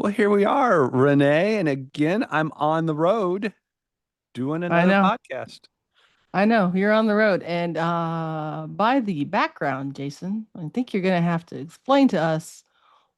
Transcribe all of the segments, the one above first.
Well, here we are, Renee, and again, I'm on the road doing I another know. podcast. I know. You're on the road. And by the background, Jason, I think you're going to have to explain to us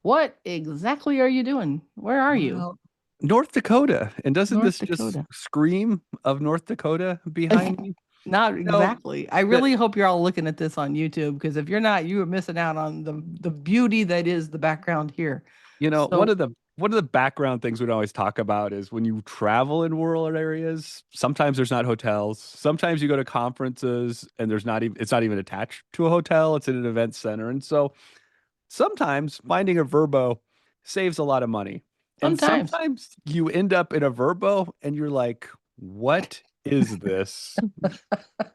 what exactly are you doing? Where are you? Well, North Dakota, and doesn't North this just Dakota. scream of North Dakota behind me? Not No, exactly. I that really hope you're all looking at this on YouTube because if you're not, you are missing out on the beauty that is the background here. one So of the background things we'd always talk about is when you travel in rural areas, sometimes there's not hotels. Sometimes you go to conferences and there's not even it's not even attached to a hotel, it's in an event center. And so sometimes finding a Verbo saves a lot of money. And sometimes. sometimes you end up in a Verbo and you're like, what is this?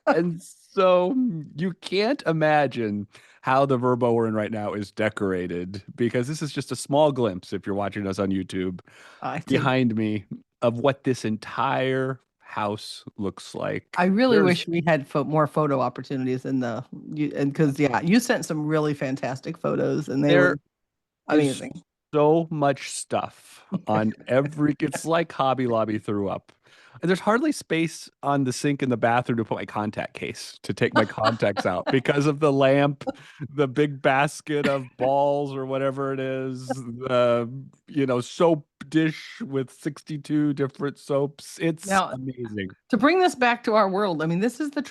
And so you can't imagine how the Verbo we're in right now is decorated because this is just a small glimpse, if you're watching us on YouTube, I see. behind me of what this entire house looks I like. really wish we had more photo opportunities in the you and because yeah, you sent some really fantastic photos and they There were is amazing. so much stuff on every, it's like Hobby Lobby threw up. And there's hardly space on the sink in the bathroom to put my contact case to take my contacts out because of the lamp, the big basket of balls or whatever it is, the soap dish with 62 different soaps. It's Now, amazing. to bring this back to our world, I mean, this is the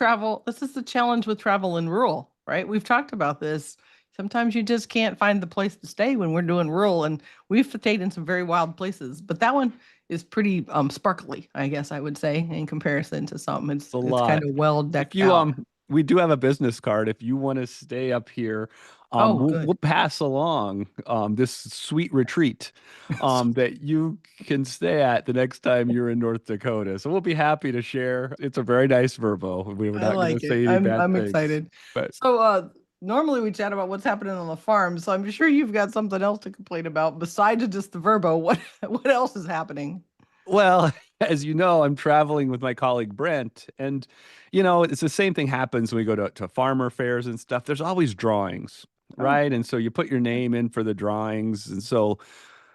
challenge with travel in rural, right? We've talked about this. Sometimes you just can't find the place to stay when we're doing rural, and we've stayed in some very wild places. But that one is pretty sparkly, I guess I would say, in comparison to some. A It's kind lot. of well If decked you out. we do have a business card. If you want to stay up here, Oh, we'll good. pass along this sweet retreat that you can stay at the next time you're in North Dakota. So we'll be happy to share. It's a very nice Verbo. We were I not going to like it. say any bad I'm things, excited. but So normally we chat about what's happening on the farm. So I'm sure you've got something else to complain about besides just the Verbo. What else is happening? well, as you know, I'm traveling with my colleague Brent, and it's the same thing happens when we go to farmer fairs and stuff. There's always drawings, Oh, right? And so you put your name in for the drawings. And so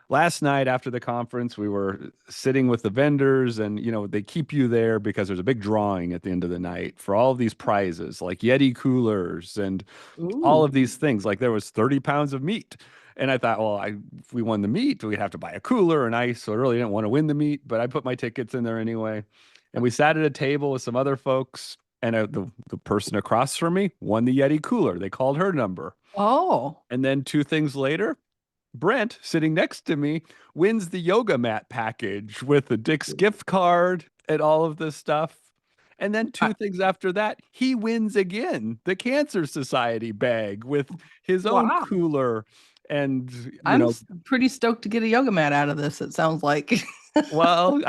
last night after the conference, we were sitting with the vendors, and they keep you there because there's a big drawing at the end of the night for all of these prizes, like Yeti coolers and all ooh. of these things. Like there was 30 pounds of meat. And I thought, well, if we won the meat, we'd have to buy a cooler and ice. So I really didn't want to win the meat, but I put my tickets in there anyway. And we sat at a table with some other folks, and the person across from me won the Yeti cooler. They called her number. Oh, And then 2 things later, Brent, sitting next to me, wins the yoga mat package with the Dick's gift card and all of this stuff. And then I, 2 things after that, he wins again the Cancer Society bag with his own wow. cooler. And, Pretty stoked to get a yoga mat out of this, it sounds like. well,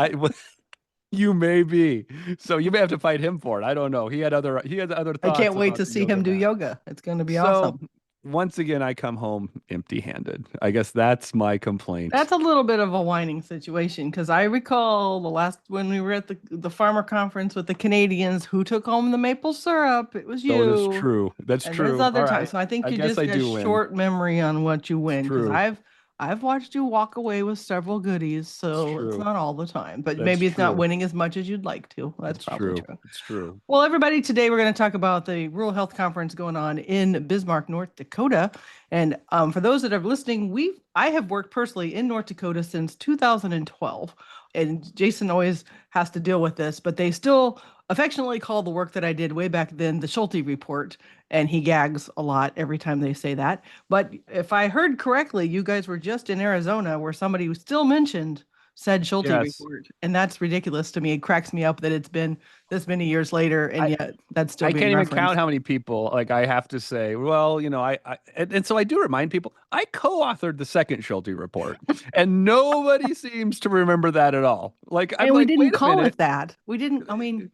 you may be. So you may have to fight him for it. I don't know. He had other I thoughts can't wait about to the see yoga him do mat. yoga. It's going to be So awesome. once again, I come home empty-handed. I guess that's my complaint. That's a little bit of a whining situation because I recall the last when we were at the farmer conference with the Canadians who took home the maple syrup. It was So that's you. true. That's And there's true. All other times. right. So I think I you guess just I got do win. short memory on what you It's win because true. I've watched you walk away with several goodies, It's so it's true. not all the time. But That's maybe it's not true. winning as much as you'd like to. That's It's probably true. true. It's true. Well, everybody, today we're going to talk about the Rural Health Conference going on in Bismarck, North Dakota. And for those that are listening, I have worked personally in North Dakota since 2012. And Jason always has to deal with this, but they still affectionately call the work that I did way back then the Schulte Report. And he gags a lot every time they say that. But if I heard correctly, you guys were just in Arizona where somebody still mentioned said Schulte Yes. Report. And that's ridiculous to me. It cracks me up that it's been this many years later, and I yet that's still I being can't even count referenced. how many people like I have to say, well, and so I do remind people I co-authored the second Schulte report, and nobody seems to remember that at all. Like I'm And we like, didn't wait a call minute. it that. We didn't, I mean,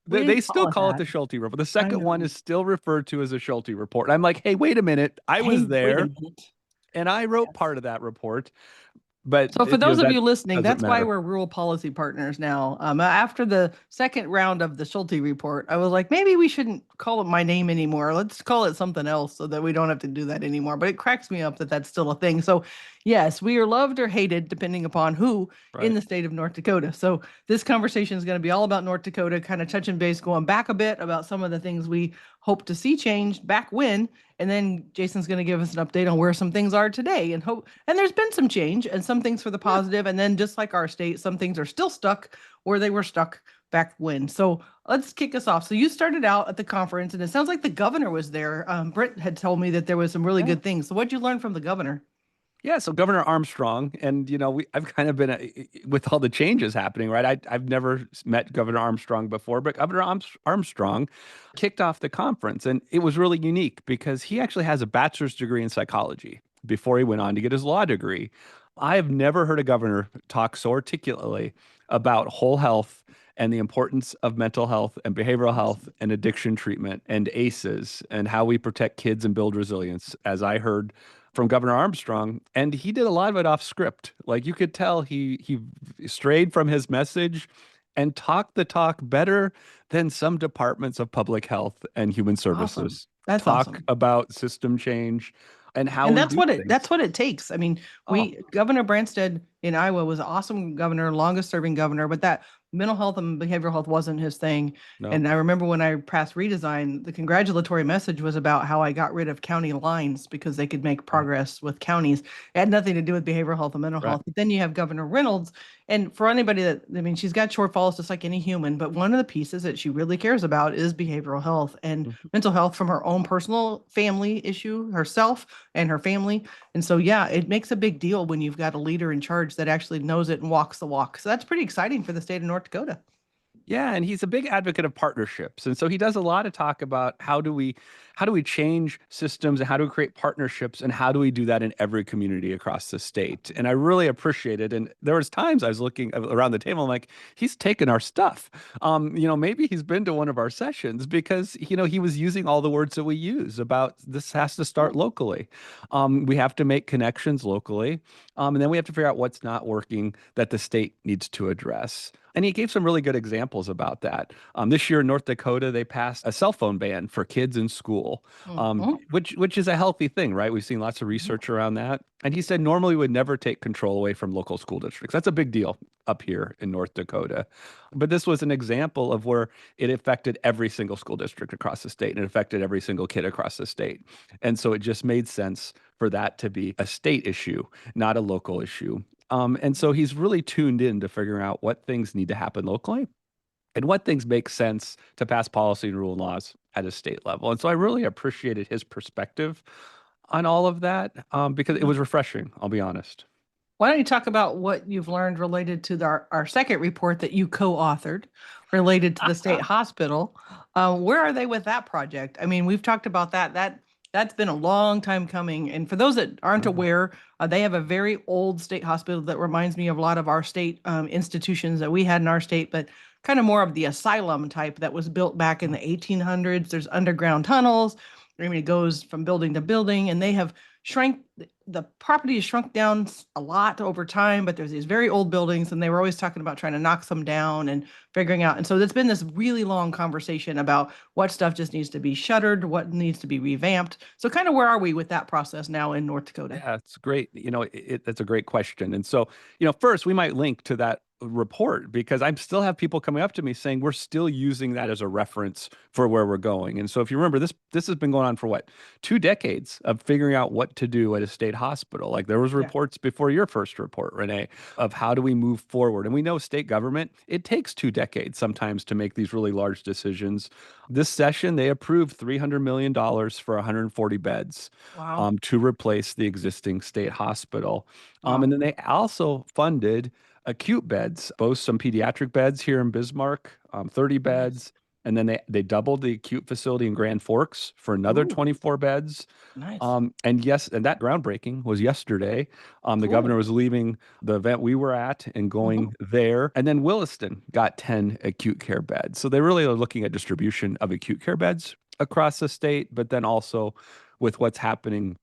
we They didn't still call it call it that. the Schulte report. The I second one know. is still referred to as a Schulte report. I'm like, hey, wait a minute. I Hey, was wait a there minute. and I wrote Yes. part of that report. but So for those of that you listening, doesn't that's why matter. we're rural policy partners now. After the second round of the Schulte report, I was like, maybe we shouldn't call it my name anymore. Let's call it something else so that we don't have to do that anymore. But it cracks me up that that's still a thing. So yes, we are loved or hated depending upon who in Right. the state of North Dakota. So this conversation is going to be all about North Dakota, kind of touching base, going back a bit about some of the things we hope to see changed back when. And then Jason's going to give us an update on where some things are today and hope. And there's been some change and some things for the Yeah. positive. And then just like our state, some things are still stuck where they were stuck back when. So let's kick us off. So you started out at the conference, and it sounds like the governor was there. Britt had told me that there was some really Yeah. good things. So what'd you learn from the governor? Yeah, so Governor Armstrong, and I've kind of been with all the changes happening, right? I've never met Governor Armstrong before, but Governor Armstrong kicked off the conference, and it was really unique because he actually has a bachelor's degree in psychology before he went on to get his law degree. I have never heard a governor talk so articulately about whole health and the importance of mental health and behavioral health Awesome. and addiction treatment and ACEs and how we protect kids and build resilience, as I heard from Governor Armstrong, and he did a lot of it off script. Like you could tell he strayed from his message and talked the talk better than some departments of public health and human Awesome. services. That's Talk awesome. about system change and how And we that's do what it things. that's what it takes. I mean, Oh, we Governor Branstad in Iowa was an awesome governor, longest serving governor, but that mental health and behavioral health wasn't his thing. no. And I remember when I passed redesign, the congratulatory message was about how I got rid of county lines because they could make Right. progress with counties. It had nothing to do with behavioral health and mental Right. health. But then you have Governor Reynolds. And for anybody that, I mean, she's got shortfalls just like any human, but one of the pieces that she really cares about is behavioral health and Mhm. mental health from her own personal family issue, herself and her family. And so, yeah, it makes a big deal when you've got a leader in charge that actually knows it and walks the walk. So that's pretty exciting for the state of North Dakota. Yeah, and he's a big advocate of partnerships. And so he does a lot of talk about how do we change systems and how do we create partnerships and how do we do that in every community across the state. And I really appreciate it. And there was times I was looking around the table, I'm like, he's taken our stuff. Maybe he's been to one of our sessions because he was using all the words that we use about this has to Yeah. start locally. We have to make connections locally. And then we have to figure out what's not working that the state needs to address. And he gave some really good examples about that. This year in North Dakota, they passed a cell phone ban for kids in school, Mhm. which is a healthy thing, right? We've seen lots of Mhm. research around that. And he said normally we would never take control away from local school districts. That's a big deal up here in North Dakota. But this was an example of where it affected every single school district across the state and it affected every single kid across the state. And so it just made sense for that to be a state issue, not a local issue. And so he's really tuned in to figuring out what things need to happen locally and what things make sense to pass policy and rule and laws at a state level. And so I really appreciated his perspective on all of that because it Yeah. was refreshing, I'll be honest. Why don't you talk about what you've learned related to our second report that you co-authored related to the state hospital? Where are they with that project? I mean, we've talked about that. That's been a long time coming. And for those that aren't Mhm. aware, they have a very old state hospital that reminds me of a lot of our state institutions that we had in our state, but kind of more of the asylum type that was built back in the 1800s. There's underground tunnels. I mean, it goes from building to building, and they have shrank the property has shrunk down a lot over time, but there's these very old buildings, and they were always talking about trying to knock some down and figuring out. And so there's been this really long conversation about what stuff just needs to be shuttered, what needs to be revamped. So kind of where are we with that process now in North Dakota? Yeah, it's great. That's a great question. And so, first we might link to that report because I still have people coming up to me saying we're still using that as a reference for where we're going. And so if you remember this has been going on for what, 2 decades of figuring out what to do at a state hospital. Like there was Yeah. reports before your first report, Renee, of how do we move forward. And we know state government, it takes 2 decades sometimes to make these really large decisions. This session, they approved $300 million for 140 beds Wow. to replace the existing state hospital. And Wow. then they also funded acute beds, both some pediatric beds here in Bismarck, 30 Nice. beds. And then they doubled the acute facility in Grand Forks for another Ooh, 24 beds. nice. And yes, and that groundbreaking was yesterday. The Cool. governor was leaving the event we were at and Mhm. going there. And then Williston got 10 acute care beds. So they really are looking at distribution of acute care beds across the state, but then also with what's happening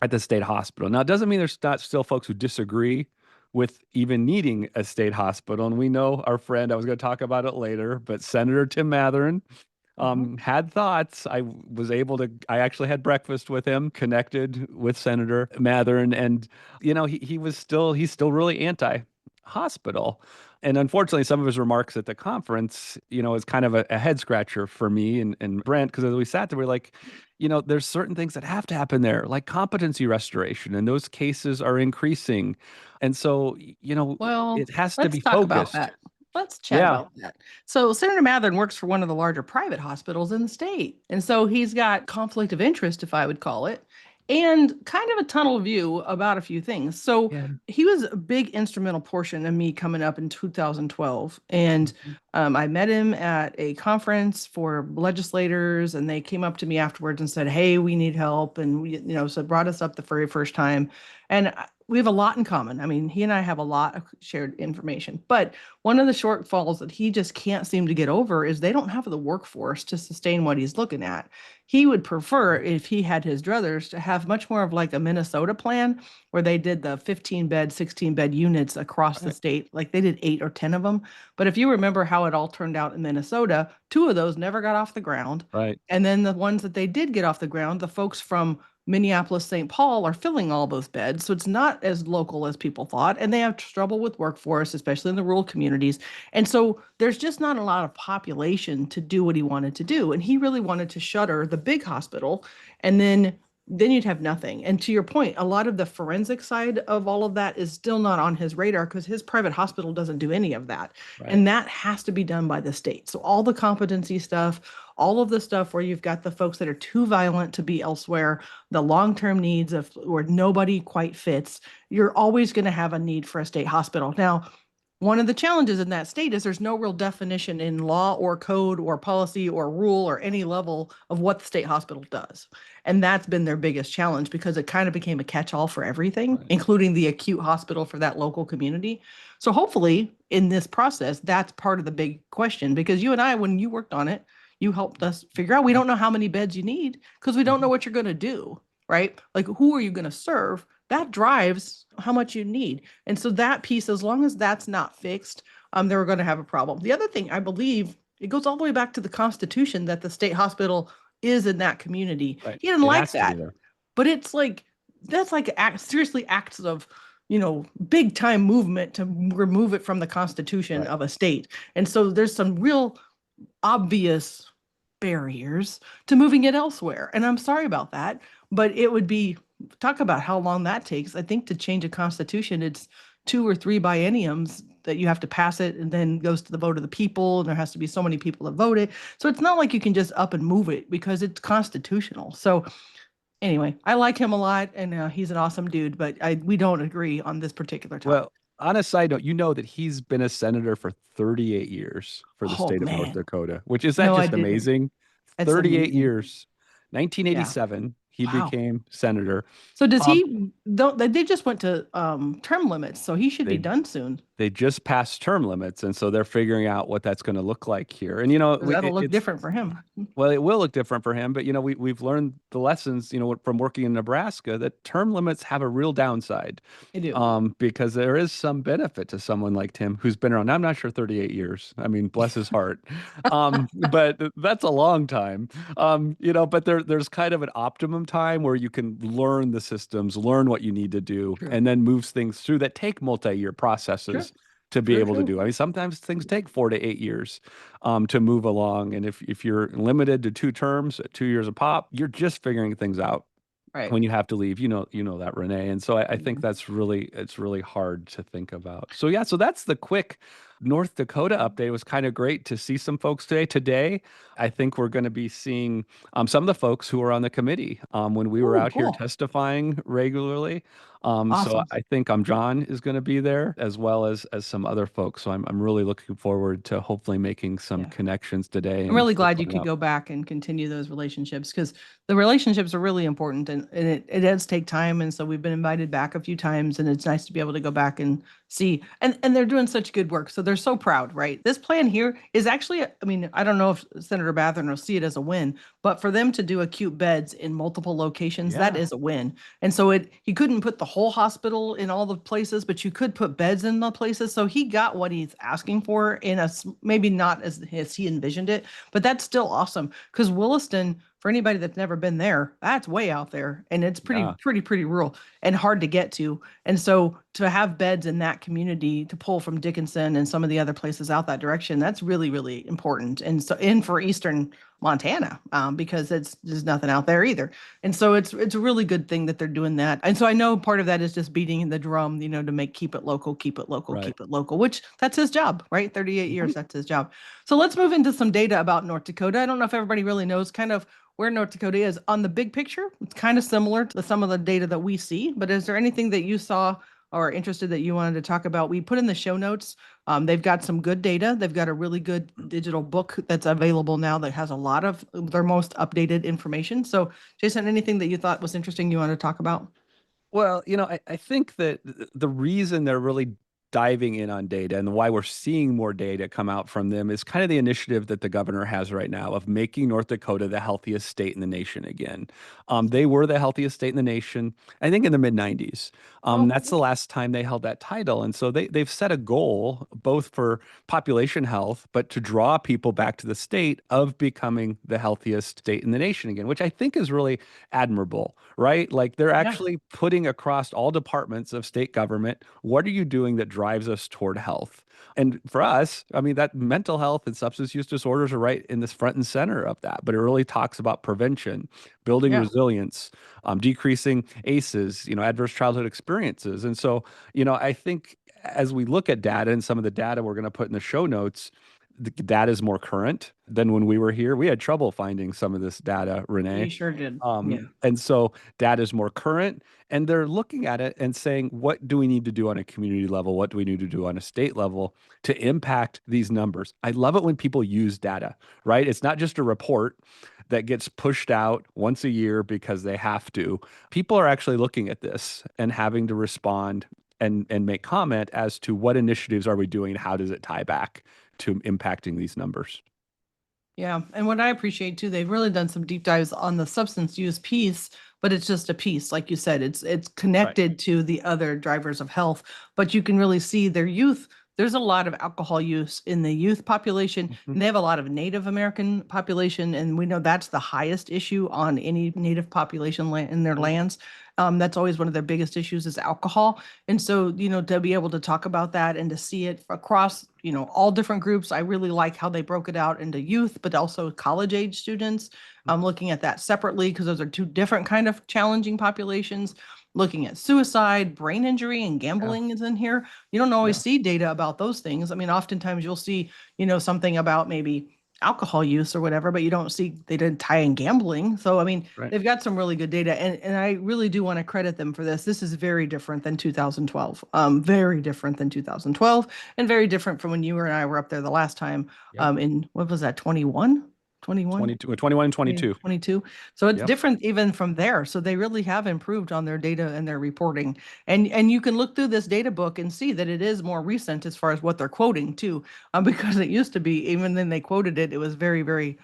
at the state hospital. Now, it doesn't mean there's not still folks who disagree with even needing a state hospital. And we know our friend, I was going to talk about it later, but Senator Tim Mathern had thoughts. I actually had breakfast with him, connected with Senator Mathern, and he's still really anti-hospital. And unfortunately, some of his remarks at the conference, is kind of a head scratcher for me and Brent, because as we sat there, we're like, there's certain things that have to happen there, like competency restoration, and those cases are increasing. And so, Well, it has to let's be talk about focused. that. Let's chat Yeah, about that. So, Senator Mathern works for one of the larger private hospitals in the state. And so he's got conflict of interest, if I would call it, and kind of a tunnel view about a few things. So, yeah. he was a big instrumental portion of me coming up in 2012. And I met him at a conference for legislators, and they came up to me afterwards and said, "Hey, we need help." And so brought us up the very first time. And we have a lot in common. I mean, he and I have a lot of shared information. But one of the shortfalls that he just can't seem to get over is they don't have the workforce to sustain what he's looking at. He would prefer, if he had his druthers, to have much more of like a Minnesota plan where they did the 15-bed, 16-bed units across the state. Like they did 8 or 10 of them. But if you remember how it all turned out in Minnesota, 2 of those never got off the ground. Right. And then the ones that they did get off the ground, the folks from Minneapolis, St. Paul are filling all those beds. So it's not as local as people thought. And they have trouble with workforce, especially in the rural communities. And so there's just not a lot of population to do what he wanted to do. And he really wanted to shutter the big hospital. And then you'd have nothing. And to your point, a lot of the forensic side of all of that is still not on his radar because his private hospital doesn't do any of that. Right. And that has to be done by the state. So all the competency stuff, all of the stuff where you've got the folks that are too violent to be elsewhere, the long-term needs of where nobody quite fits, you're always going to have a need for a state hospital. Now, one of the challenges in that state is there's no real definition in law or code or policy or rule or any level of what the state hospital does. And that's been their biggest challenge because it kind of became a catch-all for everything, including the acute hospital for that local community. So hopefully in this process, that's part of the big question, because you and I, when you worked on it, you helped us figure out we don't know how many beds you need because we don't know what you're going to do, right? Like who are you going to serve? That drives how much you need. And so that piece, as long as that's not fixed, they're going to have a problem. The other thing, I believe, it goes all the way back to the Constitution that the state hospital is in that community. Right. He didn't It like has to that. be there. But it's like, that's like seriously acts of, big time movement to remove it from the Constitution Right. of a state. And so there's some real obvious barriers to moving it elsewhere. And I'm sorry about that, but it would be, talk about how long that takes. I think to change a constitution, it's 2 or 3 bienniums that you have to pass it and then goes to the vote of the people. And there has to be so many people that vote it. So it's not like you can just up and move it because it's constitutional. So anyway, I like him a lot and he's an awesome dude, but we don't agree on this particular topic. Well, on a side note, that he's been a senator for 38 years for the Oh state of North man, Dakota, which is that no, I just didn't. amazing? That's 38 amazing. years. Yeah. 1987, he Wow. became senator. So does Um, he, don't they just went to term limits, so he should be they done soon. they just passed term limits, and so they're figuring out what that's going to look like here. And That'll look different for him. well, it will look different for him, but we've learned the lessons, from working in Nebraska, that term limits have a real downside. I do. Because there is some benefit to someone like Tim who's been around. I'm not sure 38 years. I mean, bless his heart. But that's a long time. But there's kind of an optimum time where you can learn the systems, learn what you need to do, True. and then move things through that take multi-year processes to be Sure, able to true. do. I mean, sometimes things take 4 to 8 years to move along. And if you're limited to 2 terms, 2 years a pop, you're just figuring things out Right. when you have to leave. You know that, Renee. And so I think it's really hard to think about. So yeah, so that's the quick North Dakota update. It was kind of great to see some folks today. Today, I think we're going to be seeing some of the folks who were on the committee when we were Oh, out here cool. testifying regularly. So Awesome. I think John is going to be there as well as some other folks. So I'm really looking forward to hopefully making some Yeah. connections today I'm and really glad you finding could out. go back and continue those relationships because the relationships are really important and it does take time. And so we've been invited back a few times and it's nice to be able to go back and see. And they're doing such good work. So they're so proud, right? This plan here is actually, I mean, I don't know if Senator Mathern will see it as a win, but for them to do acute beds in multiple locations, that Yeah. is a win. And so he couldn't put the whole whole hospital in all the places, but you could put beds in the places. So he got what he's asking for in maybe not as he envisioned it, but that's still awesome because Williston, for anybody that's never been there, that's way out there and it's Yeah. pretty rural and hard to get to. And so to have beds in that community to pull from Dickinson and some of the other places out that direction, that's really, really important. And so in for Eastern Montana, because there's nothing out there either. And so it's a really good thing that they're doing that. And so I know part of that is just beating the drum, to keep it local, keep it local, Right. keep it local, which that's his job, right? 38 Mhm. years, that's his job. So let's move into some data about North Dakota. I don't know if everybody really knows kind of where North Dakota is on the big picture. It's kind of similar to some of the data that we see, but is there anything that you saw or interested that you wanted to talk about? We put in the show notes. They've got some good data. They've got a really good digital book that's available now that has a lot of their most updated information. So, Jason, anything that you thought was interesting you want to talk about? Well, I think that the reason they're really diving in on data and why we're seeing more data come out from them is kind of the initiative that the governor has right now of making North Dakota the healthiest state in the nation again. They were the healthiest state in the nation, I think, in the mid 90s. Oh, That's the last time they held that title. And so they've set a goal both for population health, but to draw people back to the state of becoming the healthiest state in the nation again, which I think is really admirable, right? Like they're yeah, actually putting across all departments of state government, what are you doing that drives us toward health? And for us, I mean, that mental health and substance use disorders are right in this front and center of that. But it really talks about prevention, building yeah, resilience, decreasing ACEs, adverse childhood experiences. And so, I think as we look at data and some of the data we're going to put in the show notes, the data is more current than when we were here. We had trouble finding some of this data, we Renee. sure did. Yeah. And so data is more current, and they're looking at it and saying, what do we need to do on a community level? What do we need to do on a state level to impact these numbers? I love it when people use data, right? It's not just a report that gets pushed out once a year because they have to. People are actually looking at this and having to respond and make comment as to what initiatives are we doing? How does it tie back to impacting these numbers? Yeah. And what I appreciate too, they've really done some deep dives on the substance use piece, but it's just a piece. Like you said, it's Right. connected to the other drivers of health, but you can really see their youth. There's a lot of alcohol use in the youth population, Mhm. and they have a lot of Native American population, and we know that's the highest issue on any Native population in their lands. That's always one of their biggest issues is alcohol. And so, to be able to talk about that and to see it across, all different groups, I really like how they broke it out into youth, but also college age students. I'm looking at that separately because those are two different kind of challenging populations. Looking at suicide, brain injury, and Yeah. gambling is in here. You don't always Yeah. see data about those things. I mean, oftentimes you'll see, something about maybe alcohol use or whatever, but you don't see they didn't tie in gambling. So, I mean, Right. they've got some really good data, and I really do want to credit them for this. This is very different than 2012, very different than 2012, and very different from when you and I were up there the last time, Yep. in what was that, 21? 21? 22, 21 and 22. 22. So it's Yep. different even from there. So they really have improved on their data and their reporting. And you can look through this data book and see that it is more recent as far as what they're quoting too, because it used to be, even then they quoted it, it was very, very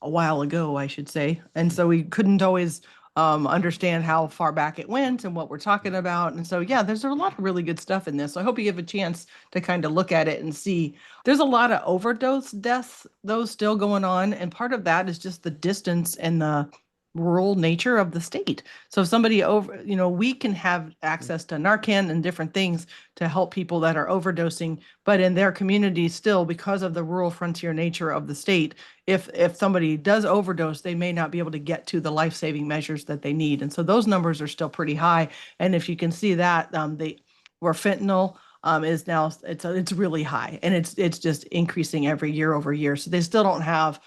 a while ago, I should say. And so we couldn't always understand how far back it went and what we're talking about. And so, yeah, there's a lot of really good stuff in this. So I hope you give a chance to kind of look at it and see. There's a lot of overdose deaths, though, still going on. And part of that is just the distance and the rural nature of the state. So if somebody over, we can have access to Narcan and different things to help people that are overdosing, but in their community still, because of the rural frontier nature of the state, if somebody does overdose, they may not be able to get to the life-saving measures that they need. And so those numbers are still pretty high. And if you can see that, where fentanyl is now, it's really high, and it's just increasing every year over year. So they still don't have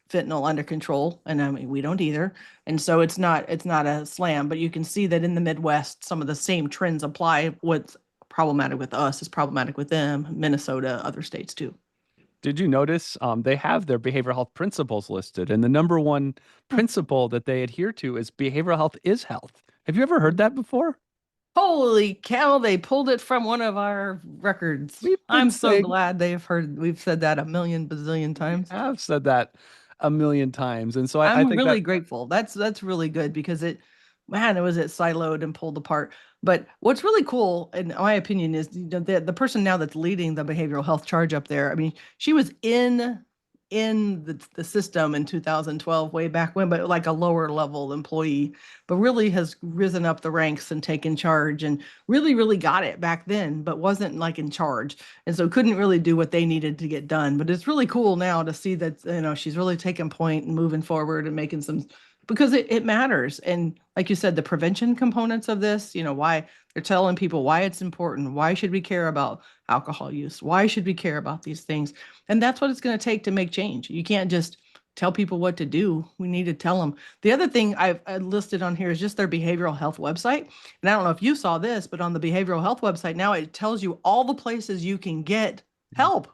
fentanyl under control, and I mean we don't either. And so it's not a slam, but you can see that in the Midwest, some of the same trends apply. What's problematic with us is problematic with them, Minnesota, other states too. Did you notice they have their behavioral health principles listed, and the number one principle that they adhere to is behavioral health is health. Have you ever heard that before? Holy cow, they pulled it from one of our records. We've been I'm so saying glad we've said that a million bazillion we times. have said that a million times, and so I I'm think that really grateful. That's really good because man, it was it siloed and pulled apart. But what's really cool, in my opinion, is the person now that's leading the behavioral health charge up there. I mean, she was in the system in 2012, way back when, but like a lower level employee, but really has risen up the ranks and taken charge and really, really got it back then, but wasn't like in charge. And so couldn't really do what they needed to get done. But it's really cool now to see that, she's really taking point and moving forward and making some, because it matters. And like you said, the prevention components of this, why they're telling people why it's important. Why should we care about alcohol use? Why should we care about these things? And that's what it's going to take to make change. You can't just tell people what to do. We need to tell them. The other thing I listed on here is just their behavioral health website. And I don't know if you saw this, but on the behavioral health website now, it tells you all the places you can get help.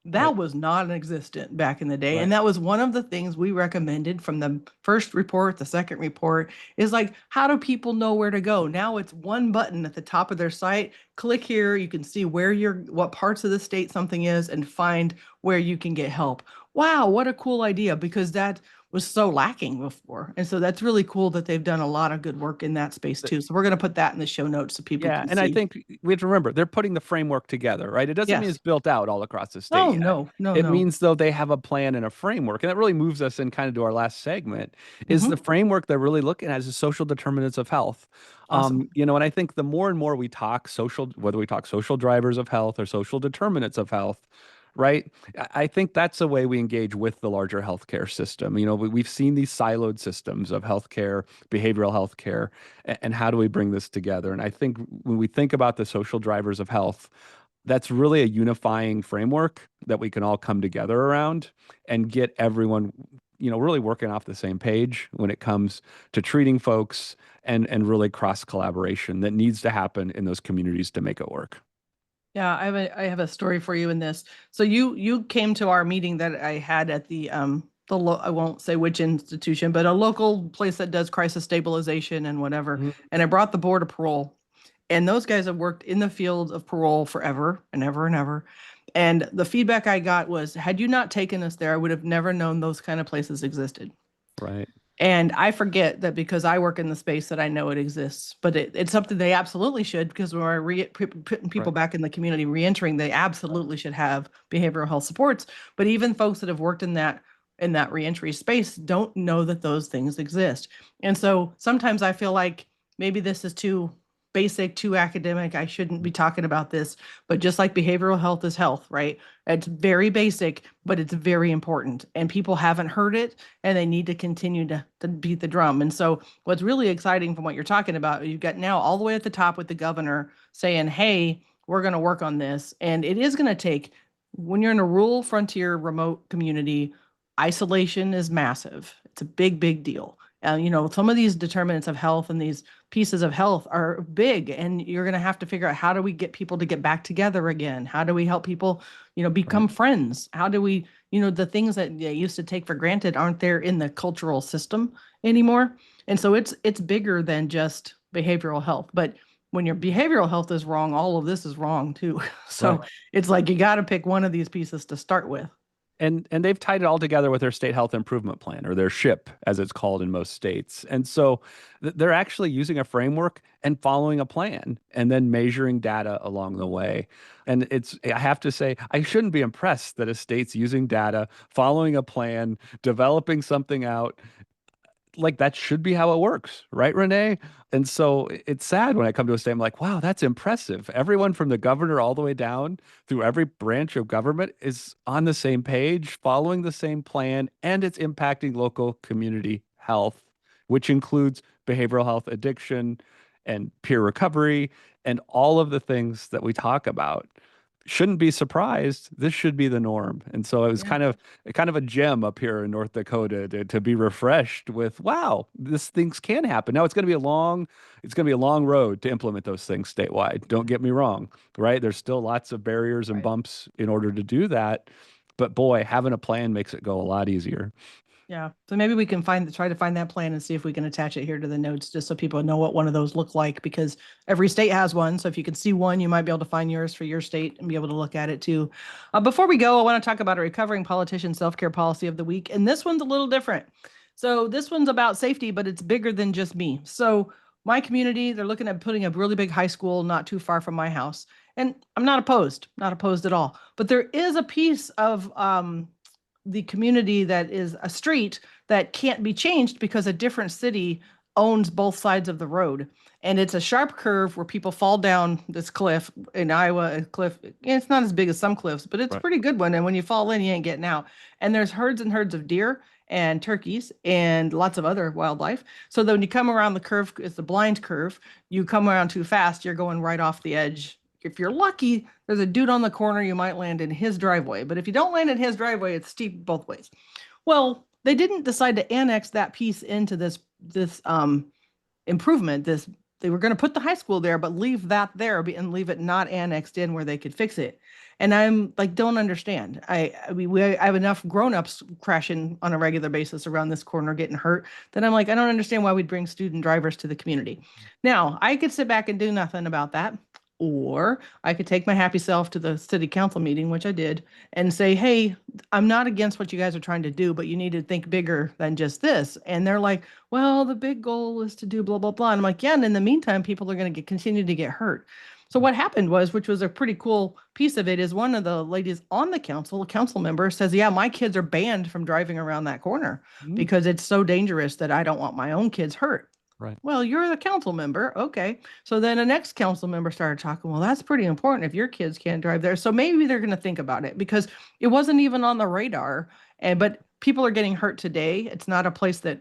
That Right. was non-existent back in the day. Right. And that was one of the things we recommended from the first report, the second report, is like, how do people know where to go? Now it's one button at the top of their site. Click here, you can see what parts of the state something is and find where you can get help. Wow, what a cool idea, because that was so lacking before. And so that's really cool that they've done a lot of good work in that space too. So we're going to put that in the show notes so people Yeah, can and I see. think we have to remember they're putting the framework together, right? It doesn't mean Yes. it's built out all across the state Oh, yet. no, no, It no. means though they have a plan and a framework, and that really moves us in kind of to our last segment. Is the Hmm. framework they're really looking at is the social determinants of health. Awesome. And I think the more and more we talk social, whether we talk social drivers of health or social determinants of health, right? I think that's a way we engage with the larger healthcare system. We've seen these siloed systems of healthcare, behavioral healthcare, and how do we bring this together? And I think when we think about the social drivers of health, that's really a unifying framework that we can all come together around and get everyone, really working off the same page when it comes to treating folks and really cross collaboration that needs to happen in those communities to make it work. Yeah, I have a story for you in this. So you came to our meeting that I had at I won't say which institution, but a local place that does crisis stabilization and whatever. Mhm. And I brought the board of parole. And those guys have worked in the field of parole forever and ever and ever. And the feedback I got was, had you not taken us there, I would have never known those kind of places existed. Right. And I forget that because I work in the space that I know it exists, but it's something they absolutely should, because when we're putting people Right. back in the community, reentering, they absolutely should have behavioral health supports. But even folks that have worked in that reentry space don't know that those things exist. And so sometimes I feel like maybe this is too basic, too academic. I shouldn't be talking about this, but just like behavioral health is health, right? It's very basic, but it's very important. And people haven't heard it, and they need to continue to beat the drum. And so what's really exciting from what you're talking about, you've got now all the way at the top with the governor saying, hey, we're going to work on this. And it is going to take, when you're in a rural frontier remote community, isolation is massive. It's a big, big deal. And some of these determinants of health and these pieces of health are big, and you're going to have to figure out, how do we get people to get back together again? How do we help people, become Right. friends? How do we, the things that they used to take for granted aren't there in the cultural system anymore. And so it's bigger than just behavioral health. But when your behavioral health is wrong, all of this is wrong too. Right. So it's like you got to pick one of these pieces to start with. And they've tied it all together with their state health improvement plan, or their SHIP as it's called in most states. And so they're actually using a framework and following a plan and then measuring data along the way. And I have to say, I shouldn't be impressed that a state's using data, following a plan, developing something out. Like, that should be how it works, right, Renee? And so it's sad when I come to a state, I'm like, wow, that's impressive. Everyone from the governor all the way down through every branch of government is on the same page, following the same plan, and it's impacting local community health, which includes behavioral health, addiction, and peer recovery, and all of the things that we talk about. Shouldn't be surprised. This should be the norm. And so it was Yeah. kind of a gem up here in North Dakota to be refreshed with, wow, this things can happen. Now it's going to be a long road to implement those things statewide. Don't get me wrong, right? There's still lots of barriers and Right. bumps in order to do that. But boy, having a plan makes it go a lot easier. Yeah. So maybe we can try to find that plan and see if we can attach it here to the notes, just so people know what one of those look like, because every state has one. So if you can see one, you might be able to find yours for your state and be able to look at it too. Before we go, I want to talk about a recovering politician self-care policy of the week. And this one's a little different. So this one's about safety, but it's bigger than just me. So my community, they're looking at putting a really big high school not too far from my house. And I'm not opposed at all. But there is a piece of the community that is a street that can't be changed because a different city owns both sides of the road. And it's a sharp curve where people fall down this cliff in Iowa. A cliff, it's not as big as some cliffs, but it's a Right. pretty good one. And when you fall in, you ain't getting out. And there's herds and herds of deer and turkeys and lots of other wildlife. So then when you come around the curve, it's the blind curve. You come around too fast, you're going right off the edge. If you're lucky, there's a dude on the corner, you might land in his driveway. But if you don't land in his driveway, it's steep both ways. Well, they didn't decide to annex that piece into this improvement. They were going to put the high school there, but leave that there and leave it not annexed in where they could fix it. And I'm like, don't understand. I have enough grown-ups crashing on a regular basis around this corner getting hurt that I'm like, I don't understand why we'd bring student drivers to the community. Now, I could sit back and do nothing about that. Or I could take my happy self to the city council meeting, which I did, and say, hey, I'm not against what you guys are trying to do, but you need to think bigger than just this. And they're like, well, the big goal is to do blah, blah, blah. And I'm like, yeah. And in the meantime, people are going to continue to get hurt. So what happened was, which was a pretty cool piece of it, is one of the ladies on the council, a council member, says, yeah, my kids are banned from driving around that corner because it's so dangerous that I don't want my own kids hurt. Right. Well, you're the council member. Okay. So then the next council member started talking, well, that's pretty important if your kids can't drive there. So maybe they're going to think about it because it wasn't even on the radar. But people are getting hurt today. It's not a place that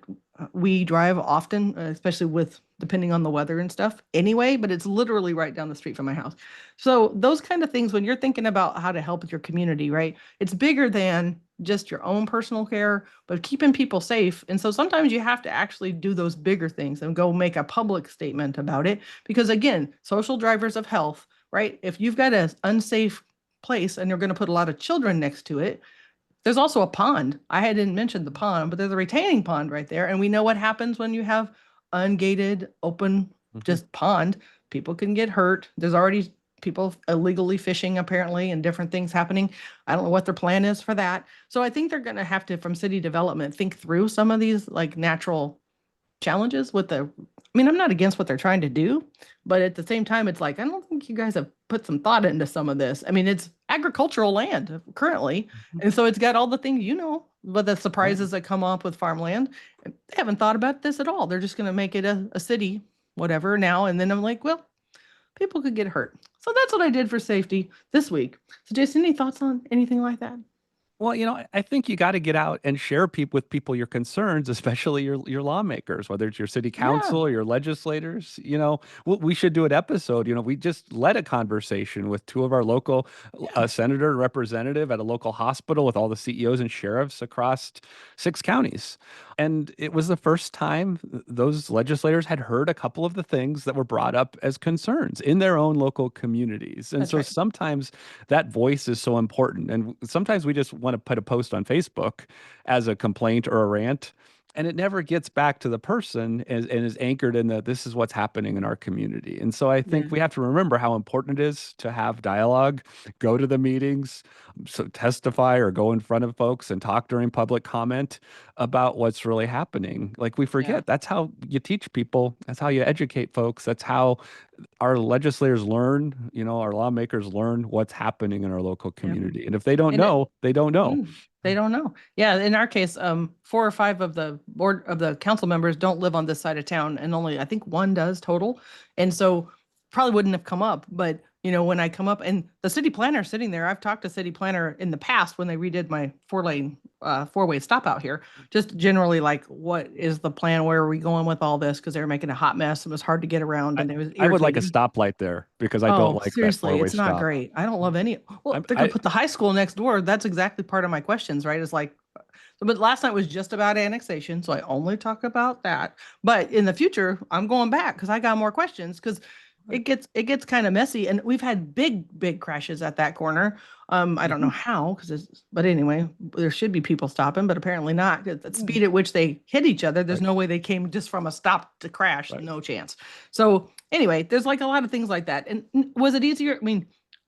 we drive often, especially with depending on the weather and stuff anyway, but it's literally right down the street from my house. So those kind of things, when you're thinking about how to help with your community, right? It's bigger than just your own personal care, but keeping people safe. And so sometimes you have to actually do those bigger things and go make a public statement about it. Because again, social drivers of health, right? If you've got an unsafe place and you're going to put a lot of children next to it, there's also a pond. I hadn't mentioned the pond, but there's a retaining pond right there. And we know what happens when you have ungated, open, just pond. People can get hurt. There's already people illegally fishing apparently and different things happening. I don't know what their plan is for that. So I think they're going to have to, from city development, think through some of these like natural challenges with I'm not against what they're trying to do, but at the same time, it's like, I don't think you guys have put some thought into some of this. It's agricultural land currently. And so it's got all the things, but the surprises that come up with farmland. They haven't thought about this at all. They're just going to make it a city, whatever now. And then I'm like, well, people could get hurt. So that's what I did for safety this week. So Jason, any thoughts on anything like that? Well, I think you got to get out and share with people your concerns, especially your lawmakers, whether it's your city council or your legislators. We should do an episode. We just led a conversation with two of our local senator and representative at a local hospital with all the CEOs and sheriffs across 6 counties. And it was the first time those legislators had heard a couple of the things that were brought up as concerns in their own local communities. And sometimes that voice is so important. And sometimes we just want to put a post on Facebook as a complaint or a rant, and it never gets back to the person and is anchored in this is what's happening in our community. And so I think we have to remember how important it is to have dialogue, go to the meetings, so testify or go in front of folks and talk during public comment about what's really happening. Like we forget, that's how you teach people. That's how you educate folks. That's how our legislators learn, our lawmakers learn what's happening in our local community. And if they don't know, they don't know. They don't know. Yeah, in our case, 4 or 5 of the board of the council members don't live on this side of town, and only I think 1 does total. And so probably wouldn't have come up, but when I come up and the city planner sitting there, I've talked to city planner in the past when they redid my 4-lane, 4-way stop out here, just generally like, what is the plan? Where are we going with all this? Because they were making a hot mess. It was hard to get around, and it was irritating. I would like a stoplight there because I don't like seriously, that 4-way it's not stop. great. I don't love any. Well, they're going to put the high school next door. That's exactly part of my questions, right? It's like, but last night was just about annexation, so I only talk about that. But in the future, I'm going back because I got more questions because it gets kind of messy, and we've had big crashes at that corner. I don't know how, but anyway, there should be people stopping, but apparently not. The speed at which they hit each other, there's no way they came just from a stop to crash. No chance. So anyway, there's like a lot of things like that. And was it easier?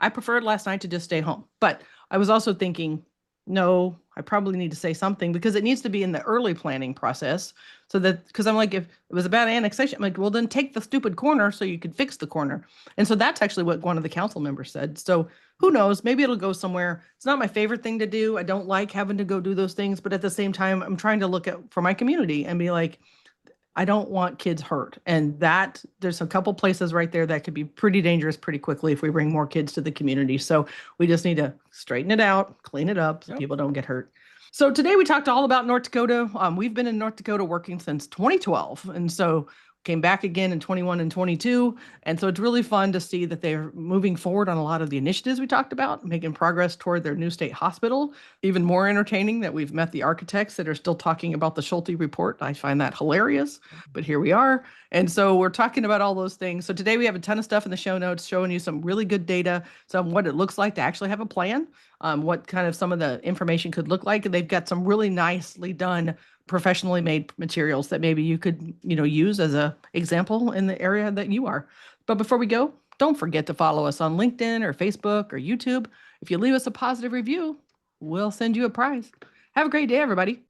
I preferred last night to just stay home, but I was also thinking, no, I probably need to say something because it needs to be in the early planning process. So that, because I'm like, if it was about annexation, I'm like, well, then take the stupid corner so you could fix the corner. And so that's actually what one of the council members said. So who knows? Maybe it'll go somewhere. It's not my favorite thing to do. I don't like having to go do those things, but at the same time, I'm trying to look at for my community and be like, I don't want kids hurt. And that there's a couple places right there that could be pretty dangerous pretty quickly if we bring more kids to the community. So we just need to straighten it out, clean it up so people don't get hurt. So today we talked all about North Dakota. We've been in North Dakota working since 2012. And so came back again in 21 and 22. And so it's really fun to see that they're moving forward on a lot of the initiatives we talked about, making progress toward their new state hospital. Even more entertaining that we've met the architects that are still talking about the Schulte report. I find that hilarious, but here we are. And so we're talking about all those things. So today we have a ton of stuff in the show notes showing you some really good data, some what it looks like to actually have a plan, what kind of some of the information could look like. And they've got some really nicely done professionally made materials that maybe you could, use as a example in the area that you are. But before we go, don't forget to follow us on LinkedIn or Facebook or YouTube. If you leave us a positive review, we'll send you a prize. Have a great day, everybody.